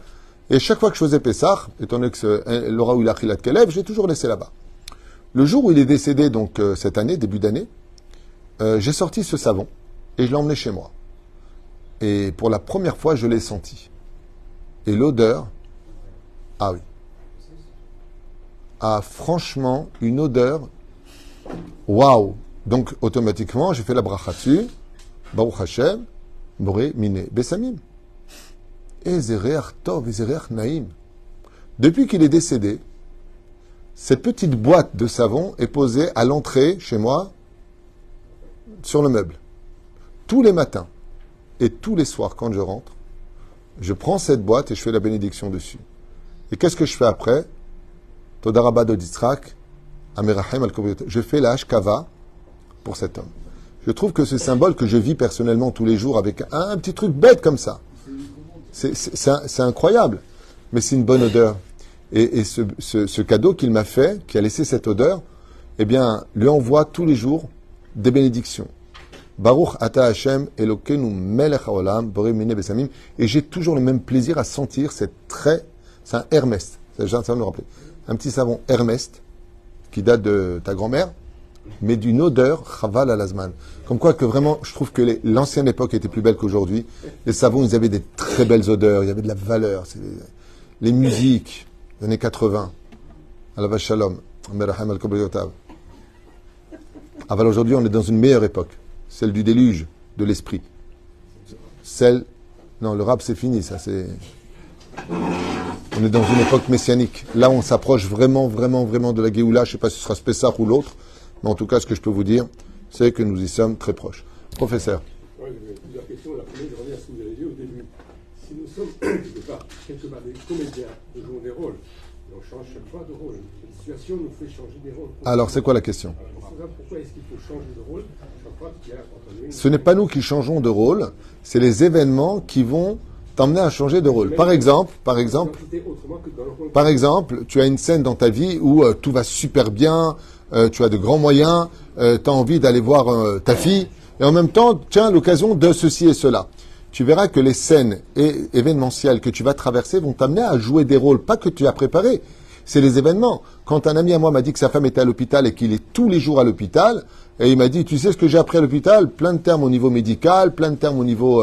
S1: Et chaque fois que je faisais Pessah, étant donné que Laura ou il a Khilat Kelev, je l'ai toujours laissé là-bas. Le jour où il est décédé, donc cette année, début d'année, j'ai sorti ce savon et je l'ai emmené chez moi. Et pour la première fois, je l'ai senti. Et l'odeur, ah oui, a franchement une odeur, waouh. Donc automatiquement, j'ai fait la bracha dessus, Baruch Hashem, Boré Mine Bessamim. Ezereach Tov, Ezereach Naïm. Depuis qu'il est décédé, cette petite boîte de savon est posée à l'entrée, chez moi, sur le meuble. Tous les matins et tous les soirs, quand je rentre, je prends cette boîte et je fais la bénédiction dessus. Et qu'est-ce que je fais après? Todarabah de Yitzhak, Amerahem al-Kobriot. Je fais la Hashkava pour cet homme. Je trouve que ce symbole que je vis personnellement tous les jours avec un petit truc bête comme ça, c'est incroyable. Mais c'est une bonne odeur. Et ce cadeau qu'il m'a fait, qui a laissé cette odeur, eh bien, lui envoie tous les jours des bénédictions. Baruch Ata Hashem Elokeinu Melech Haolam Boré Mine Bessamim. Et j'ai toujours le même plaisir à sentir c'est un Hermès. Ça va me rappeler. Un petit savon Hermès qui date de ta grand-mère, mais d'une odeur Chaval al-Azman. Comme quoi que vraiment, je trouve que l'ancienne époque était plus belle qu'aujourd'hui. Les savons, ils avaient des très belles odeurs, il y avait de la valeur. Les musiques des années 80, Alav Shalom, Amerahem al-Kobriyotav. Aujourd'hui, on est dans une meilleure époque. Celle du déluge, de l'esprit. Non, le rap c'est fini, ça c'est... On est dans une époque messianique. Là, on s'approche vraiment de la Géoula. Je ne sais pas si ce sera Spessach ou l'autre, mais en tout cas, ce que je peux vous dire, c'est que nous y sommes très proches. Professeur.
S3: Oui, il y avait plusieurs questions. La première, je reviens à ce que vous avez dit au début. Si nous sommes, quelque part, des comédiens, nous jouons des rôles, et on change chaque fois de rôle. Cette situation nous fait changer des rôles.
S1: Alors, c'est quoi la question?
S3: Pourquoi est-ce qu'il faut changer de rôle chaque fois qu'il y a entre nous?
S1: Ce n'est pas nous qui changeons de rôle, c'est les événements qui vont t'emmener à changer de rôle. Par exemple, tu as une scène dans ta vie où tout va super bien, tu as de grands moyens, tu as envie d'aller voir ta fille, et en même temps, tiens, l'occasion de ceci et cela. Tu verras que les scènes événementielles que tu vas traverser vont t'amener à jouer des rôles, pas que tu as préparés, c'est les événements. Quand un ami à moi m'a dit que sa femme était à l'hôpital et qu'il est tous les jours à l'hôpital, et il m'a dit, tu sais ce que j'ai appris à l'hôpital? Plein de termes au niveau médical, plein de termes au niveau,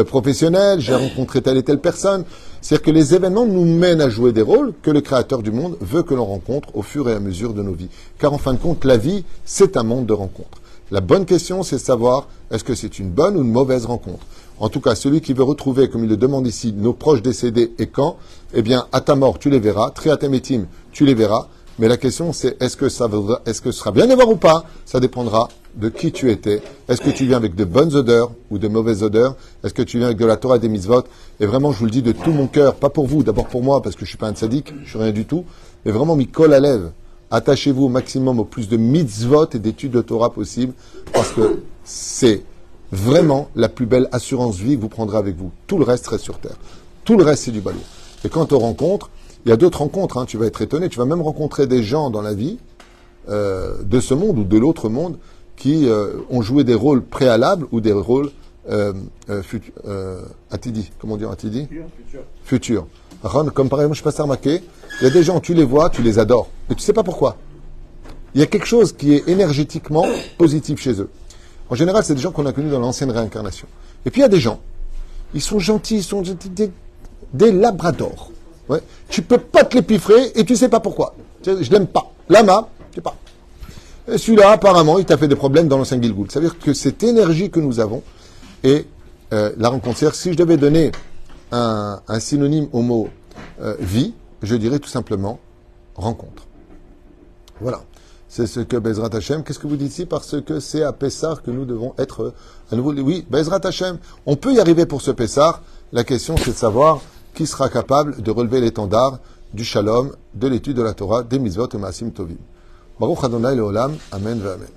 S1: professionnel, j'ai rencontré telle et telle personne. C'est-à-dire que les événements nous mènent à jouer des rôles que le Créateur du monde veut que l'on rencontre au fur et à mesure de nos vies. Car en fin de compte, la vie, c'est un monde de rencontres. La bonne question, c'est de savoir, est-ce que c'est une bonne ou une mauvaise rencontre? En tout cas, celui qui veut retrouver, comme il le demande ici, nos proches décédés et quand, eh bien, à ta mort, tu les verras. Triatemetim, tu les verras. Mais la question, c'est est-ce que ce sera bien de voir ou pas? Ça dépendra de qui tu étais. Est-ce que tu viens avec de bonnes odeurs ou de mauvaises odeurs? Est-ce que tu viens avec de la Torah et des mitzvot? Et vraiment, je vous le dis de tout mon cœur, pas pour vous, d'abord pour moi, parce que je suis pas un tzaddik, je suis rien du tout, mais vraiment, Mikol Alev. Attachez-vous au maximum au plus de mitzvot et d'études de Torah possible, parce que c'est vraiment la plus belle assurance vie que vous prendrez avec vous. Tout le reste reste sur terre. Tout le reste, c'est du balourd. Et quand on rencontre, il y a d'autres rencontres, hein, tu vas être étonné, tu vas même rencontrer des gens dans la vie de ce monde ou de l'autre monde qui ont joué des rôles préalables ou des rôles atidi. Comment dire atidi? Futur. Comme par exemple, je passe à remarquer, il y a des gens, tu les vois, tu les adores, mais tu sais pas pourquoi. Il y a quelque chose qui est énergétiquement positif chez eux. En général, c'est des gens qu'on a connus dans l'ancienne réincarnation. Et puis il y a des gens, ils sont gentils, des labradors. Ouais. Tu peux pas te les piffrer et tu sais pas pourquoi. Je l'aime pas. Lama, je sais pas. Et celui-là, apparemment, il t'a fait des problèmes dans l'ancien Gilgoul. Ça veut dire que cette énergie que nous avons et la rencontre, si je devais donner un synonyme au mot vie, je dirais tout simplement rencontre. Voilà. C'est ce que Bezrat Hashem. Qu'est-ce que vous dites ici? Parce que c'est à Pessah que nous devons être à nouveau. Oui, Bezrat Hashem. On peut y arriver pour ce Pessah. La question, c'est de savoir qui sera capable de relever l'étendard du shalom, de l'étude de la Torah, des mitzvot et maasim tovim. Baruch Adonai Leolam. Amen ve Amen.